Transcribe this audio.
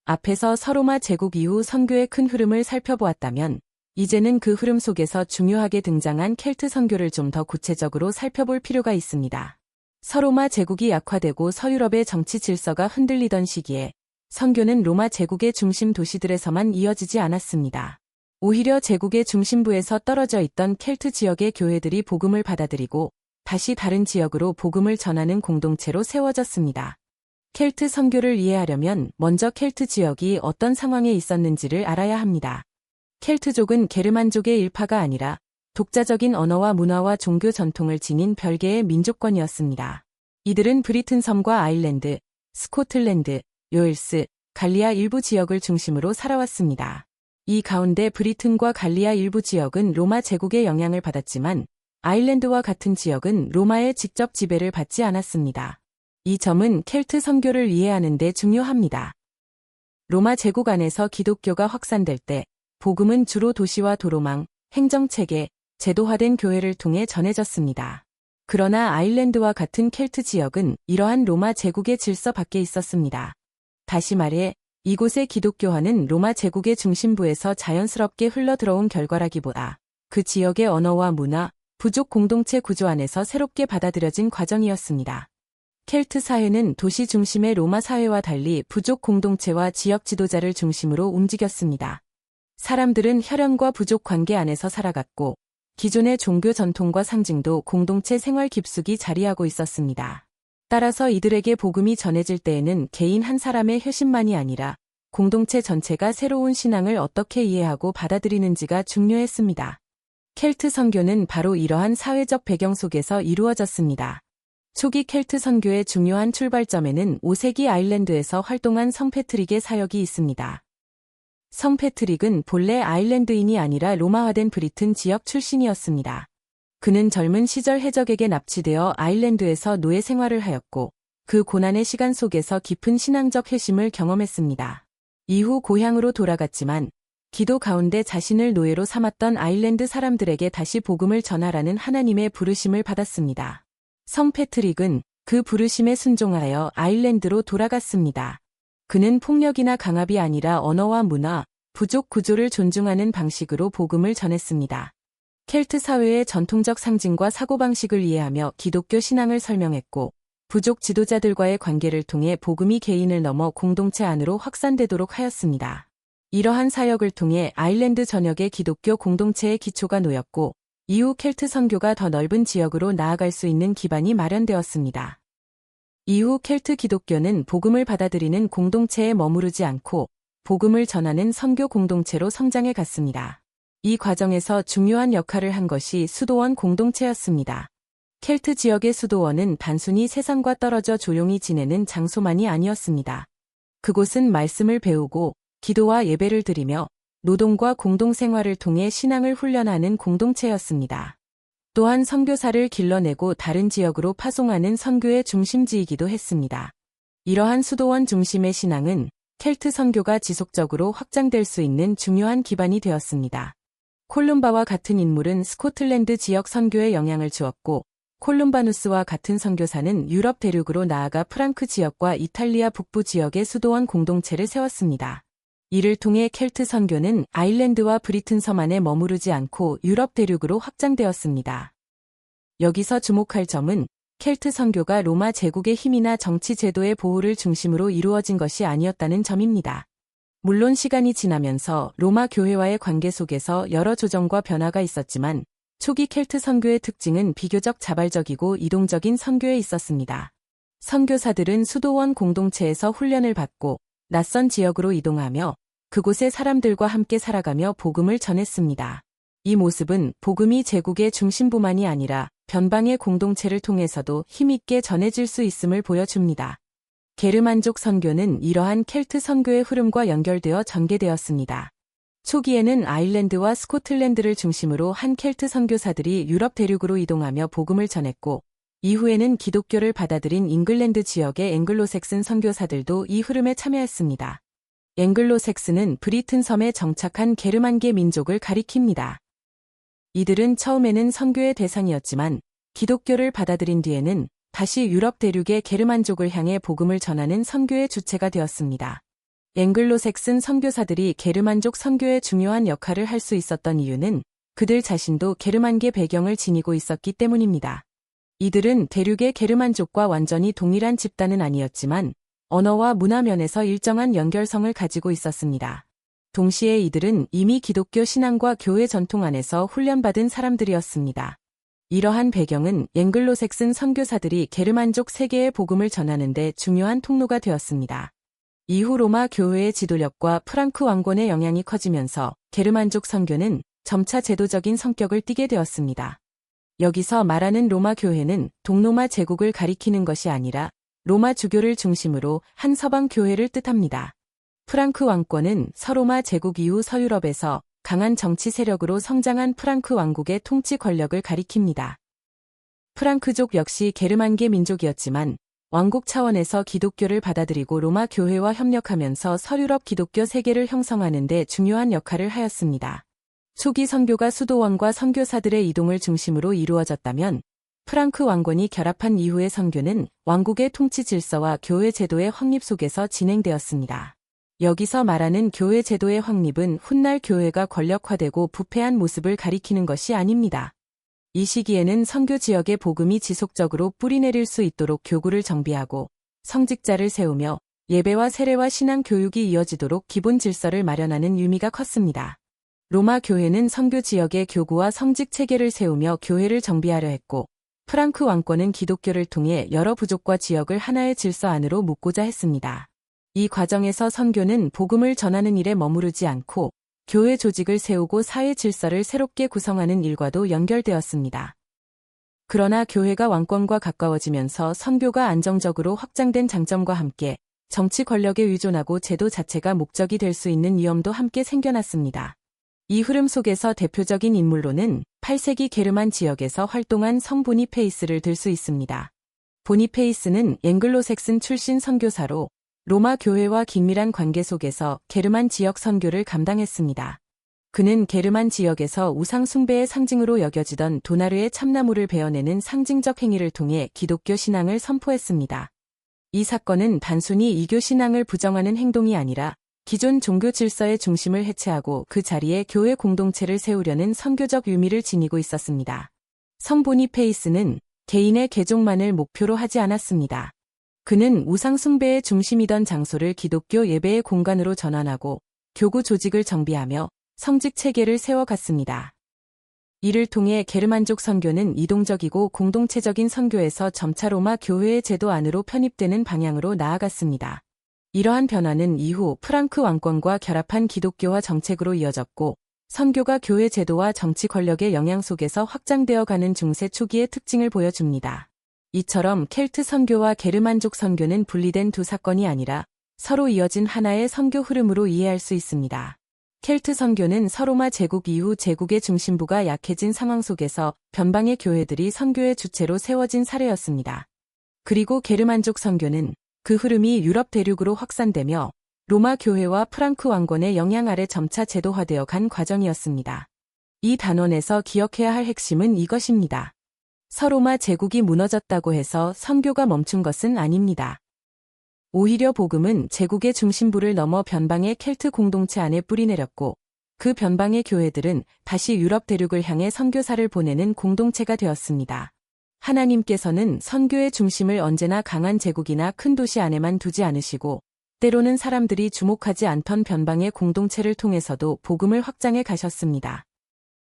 앞에서 서로마 제국 이후 선교의 큰 흐름을 살펴보았다면 이제는 그 흐름 속에서 중요하게 등장한 켈트 선교를 좀 더 구체적으로 살펴볼 필요가 있습니다. 서로마 제국이 약화되고 서유럽의 정치 질서가 흔들리던 시기에 선교는 로마 제국의 중심 도시들에서만 이어지지 않았습니다. 오히려 제국의 중심부에서 떨어져 있던 켈트 지역의 교회들이 복음을 받아들이고 다시 다른 지역으로 복음을 전하는 공동체로 세워졌습니다. 켈트 선교를 이해하려면 먼저 켈트 지역이 어떤 상황에 있었는지를 알아야 합니다. 켈트족은 게르만족의 일파가 아니라 독자적인 언어와 문화와 종교 전통을 지닌 별개의 민족권이었습니다. 이들은 브리튼 섬과 아일랜드, 스코틀랜드, 요일스, 갈리아 일부 지역을 중심으로 살아왔습니다. 이 가운데 브리튼과 갈리아 일부 지역은 로마 제국의 영향을 받았지만 아일랜드와 같은 지역은 로마의 직접 지배를 받지 않았습니다. 이 점은 켈트 선교를 이해하는 데 중요합니다. 로마 제국 안에서 기독교가 확산될 때 복음은 주로 도시와 도로망, 행정체계, 제도화된 교회를 통해 전해졌습니다. 그러나 아일랜드와 같은 켈트 지역은 이러한 로마 제국의 질서 밖에 있었습니다. 다시 말해 이곳의 기독교화는 로마 제국의 중심부에서 자연스럽게 흘러들어온 결과라기보다 그 지역의 언어와 문화, 부족 공동체 구조 안에서 새롭게 받아들여진 과정이었습니다. 켈트 사회는 도시 중심의 로마 사회와 달리 부족 공동체와 지역 지도자를 중심으로 움직였습니다. 사람들은 혈연과 부족 관계 안에서 살아갔고 기존의 종교 전통과 상징도 공동체 생활 깊숙이 자리하고 있었습니다. 따라서 이들에게 복음이 전해질 때에는 개인 한 사람의 효심만이 아니라 공동체 전체가 새로운 신앙을 어떻게 이해하고 받아들이는지가 중요했습니다. 켈트 선교는 바로 이러한 사회적 배경 속에서 이루어졌습니다. 초기 켈트 선교의 중요한 출발점에는 5세기 아일랜드에서 활동한 성 패트릭의 사역이 있습니다. 성 패트릭은 본래 아일랜드인이 아니라 로마화된 브리튼 지역 출신이었습니다. 그는 젊은 시절 해적에게 납치되어 아일랜드에서 노예 생활을 하였고 그 고난의 시간 속에서 깊은 신앙적 회심을 경험했습니다. 이후 고향으로 돌아갔지만 기도 가운데 자신을 노예로 삼았던 아일랜드 사람들에게 다시 복음을 전하라는 하나님의 부르심을 받았습니다. 성 패트릭은 그 부르심에 순종하여 아일랜드로 돌아갔습니다. 그는 폭력이나 강압이 아니라 언어와 문화, 부족 구조를 존중하는 방식으로 복음을 전했습니다. 켈트 사회의 전통적 상징과 사고방식을 이해하며 기독교 신앙을 설명했고 부족 지도자들과의 관계를 통해 복음이 개인을 넘어 공동체 안으로 확산되도록 하였습니다. 이러한 사역을 통해 아일랜드 전역의 기독교 공동체의 기초가 놓였고 이후 켈트 선교가 더 넓은 지역으로 나아갈 수 있는 기반이 마련되었습니다. 이후 켈트 기독교는 복음을 받아들이는 공동체에 머무르지 않고 복음을 전하는 선교 공동체로 성장해 갔습니다. 이 과정에서 중요한 역할을 한 것이 수도원 공동체였습니다. 켈트 지역의 수도원은 단순히 세상과 떨어져 조용히 지내는 장소만이 아니었습니다. 그곳은 말씀을 배우고 기도와 예배를 드리며 노동과 공동생활을 통해 신앙을 훈련하는 공동체였습니다. 또한 선교사를 길러내고 다른 지역으로 파송하는 선교의 중심지이기도 했습니다. 이러한 수도원 중심의 신앙은 켈트 선교가 지속적으로 확장될 수 있는 중요한 기반이 되었습니다. 콜룸바와 같은 인물은 스코틀랜드 지역 선교에 영향을 주었고 콜룸바누스와 같은 선교사는 유럽 대륙으로 나아가 프랑크 지역과 이탈리아 북부 지역의 수도원 공동체를 세웠습니다. 이를 통해 켈트 선교는 아일랜드와 브리튼 섬 안에 머무르지 않고 유럽 대륙으로 확장되었습니다. 여기서 주목할 점은 켈트 선교가 로마 제국의 힘이나 정치 제도의 보호를 중심으로 이루어진 것이 아니었다는 점입니다. 물론 시간이 지나면서 로마 교회와의 관계 속에서 여러 조정과 변화가 있었지만 초기 켈트 선교의 특징은 비교적 자발적이고 이동적인 선교에 있었습니다. 선교사들은 수도원 공동체에서 훈련을 받고 낯선 지역으로 이동하며 그곳의 사람들과 함께 살아가며 복음을 전했습니다. 이 모습은 복음이 제국의 중심부만이 아니라 변방의 공동체를 통해서도 힘있게 전해질 수 있음을 보여줍니다. 게르만족 선교는 이러한 켈트 선교의 흐름과 연결되어 전개되었습니다. 초기에는 아일랜드와 스코틀랜드를 중심으로 한 켈트 선교사들이 유럽 대륙으로 이동하며 복음을 전했고 이후에는 기독교를 받아들인 잉글랜드 지역의 앵글로색슨 선교사들도 이 흐름에 참여했습니다. 앵글로색슨은 브리튼 섬에 정착한 게르만계 민족을 가리킵니다. 이들은 처음에는 선교의 대상이었지만 기독교를 받아들인 뒤에는 다시 유럽 대륙의 게르만족을 향해 복음을 전하는 선교의 주체가 되었습니다. 앵글로색슨 선교사들이 게르만족 선교에 중요한 역할을 할 수 있었던 이유는 그들 자신도 게르만계 배경을 지니고 있었기 때문입니다. 이들은 대륙의 게르만족과 완전히 동일한 집단은 아니었지만 언어와 문화 면에서 일정한 연결성을 가지고 있었습니다. 동시에 이들은 이미 기독교 신앙과 교회 전통 안에서 훈련받은 사람들이었습니다. 이러한 배경은 앵글로색슨 선교사들이 게르만족 세계의 복음을 전하는 데 중요한 통로가 되었습니다. 이후 로마 교회의 지도력과 프랑크 왕권의 영향이 커지면서 게르만족 선교는 점차 제도적인 성격을 띠게 되었습니다. 여기서 말하는 로마 교회는 동로마 제국을 가리키는 것이 아니라 로마 주교를 중심으로 한 서방 교회를 뜻합니다. 프랑크 왕권은 서로마 제국 이후 서유럽에서 강한 정치 세력으로 성장한 프랑크 왕국의 통치 권력을 가리킵니다. 프랑크족 역시 게르만계 민족이었지만 왕국 차원에서 기독교를 받아들이고 로마 교회와 협력하면서 서유럽 기독교 세계를 형성하는 데 중요한 역할을 하였습니다. 초기 선교가 수도원과 선교사들의 이동을 중심으로 이루어졌다면 프랑크 왕권이 결합한 이후의 선교는 왕국의 통치 질서와 교회 제도의 확립 속에서 진행되었습니다. 여기서 말하는 교회 제도의 확립은 훗날 교회가 권력화되고 부패한 모습을 가리키는 것이 아닙니다. 이 시기에는 선교 지역의 복음이 지속적으로 뿌리내릴 수 있도록 교구를 정비하고 성직자를 세우며 예배와 세례와 신앙 교육이 이어지도록 기본 질서를 마련하는 의미가 컸습니다. 로마 교회는 선교 지역의 교구와 성직 체계를 세우며 교회를 정비하려 했고 프랑크 왕권은 기독교를 통해 여러 부족과 지역을 하나의 질서 안으로 묶고자 했습니다. 이 과정에서 선교는 복음을 전하는 일에 머무르지 않고 교회 조직을 세우고 사회 질서를 새롭게 구성하는 일과도 연결되었습니다. 그러나 교회가 왕권과 가까워지면서 선교가 안정적으로 확장된 장점과 함께 정치 권력에 의존하고 제도 자체가 목적이 될 수 있는 위험도 함께 생겨났습니다. 이 흐름 속에서 대표적인 인물로는 8세기 게르만 지역에서 활동한 성 보니페이스를 들 수 있습니다. 보니페이스는 앵글로색슨 출신 선교사로 로마 교회와 긴밀한 관계 속에서 게르만 지역 선교를 감당했습니다. 그는 게르만 지역에서 우상 숭배의 상징으로 여겨지던 도나르의 참나무를 베어내는 상징적 행위를 통해 기독교 신앙을 선포했습니다. 이 사건은 단순히 이교 신앙을 부정하는 행동이 아니라 기존 종교 질서의 중심을 해체하고 그 자리에 교회 공동체를 세우려는 선교적 의미를 지니고 있었습니다. 성 보니페이스는 개인의 개종만을 목표로 하지 않았습니다. 그는 우상 숭배의 중심이던 장소를 기독교 예배의 공간으로 전환하고 교구 조직을 정비하며 성직 체계를 세워갔습니다. 이를 통해 게르만족 선교는 이동적이고 공동체적인 선교에서 점차 로마 교회의 제도 안으로 편입되는 방향으로 나아갔습니다. 이러한 변화는 이후 프랑크 왕권과 결합한 기독교화 정책으로 이어졌고 선교가 교회 제도와 정치 권력의 영향 속에서 확장되어 가는 중세 초기의 특징을 보여줍니다. 이처럼 켈트 선교와 게르만족 선교는 분리된 두 사건이 아니라 서로 이어진 하나의 선교 흐름으로 이해할 수 있습니다. 켈트 선교는 서로마 제국 이후 제국의 중심부가 약해진 상황 속에서 변방의 교회들이 선교의 주체로 세워진 사례였습니다. 그리고 게르만족 선교는 그 흐름이 유럽 대륙으로 확산되며 로마 교회와 프랑크 왕권의 영향 아래 점차 제도화되어 간 과정이었습니다. 이 단원에서 기억해야 할 핵심은 이것입니다. 서로마 제국이 무너졌다고 해서 선교가 멈춘 것은 아닙니다. 오히려 복음은 제국의 중심부를 넘어 변방의 켈트 공동체 안에 뿌리내렸고 그 변방의 교회들은 다시 유럽 대륙을 향해 선교사를 보내는 공동체가 되었습니다. 하나님께서는 선교의 중심을 언제나 강한 제국이나 큰 도시 안에만 두지 않으시고 때로는 사람들이 주목하지 않던 변방의 공동체를 통해서도 복음을 확장해 가셨습니다.